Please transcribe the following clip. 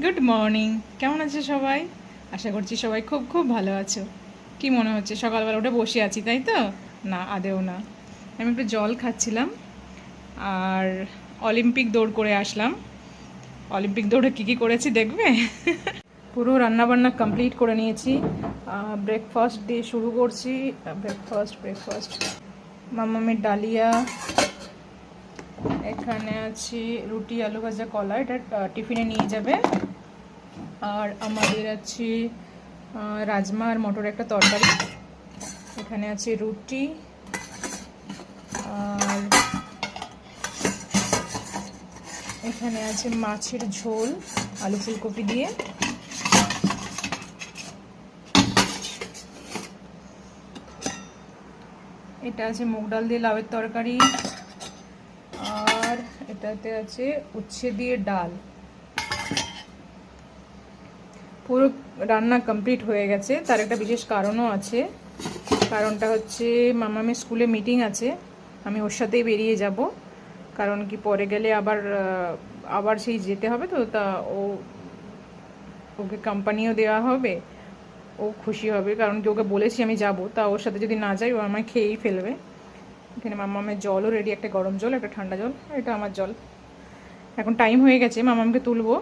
Good morning. কেমন আছে সবাই? আশা করছি সবাই খুব খুব ভালো আছো। কি মনে হচ্ছে সকালবেলা উঠে বসে আছি, তাই তো? না, আদেও না। আমি একটু জল খাচ্ছিলাম আর অলিম্পিক দৌড় করে আসলাম। অলিম্পিক দৌড়ে কী কী করেছি দেখবে? পুরো রান্নাবান্না কমপ্লিট করে নিয়েছি। ব্রেকফাস্ট দিয়ে শুরু করছি। ব্রেকফাস্ট মামামের ডালিয়া, এখানে আছে রুটি, আলু ভাজা, কলা, এটা টিফিনে নিয়ে যাবে। আর আমাদের আছে রাজমা আর মটর একটা তরকারি। এখানে আছে রুটি আর এখানে আছে মাছের ঝোল আলু ফুলকপি দিয়ে। এটা আছে মুগ ডাল দিয়ে লাউয়ের তরকারি আর এটাতে আছে উচ্ছে দিয়ে ডাল। পুরো রান্না কমপ্লিট হয়ে গেছে। তার একটা বিশেষ কারণও আছে। কারণটা হচ্ছে মামামের স্কুলে মিটিং আছে, আমি ওর সাথেই বেরিয়ে যাব। কারণ কি পরে গেলে আবার সেই যেতে হবে, তো তা ওকে কোম্পানিও দেওয়া হবে, ও খুশি হবে। কারণ কি ওকে বলেছি আমি যাব, তা ওর সাথে যদি না যাই ও আমায় খেয়েই ফেলবে। এখানে মামামের জলও রেডি, একটা গরম জল একটা ঠান্ডা জল, এটা আমার জল। এখন টাইম হয়ে গেছে, মামামকে তুলবো।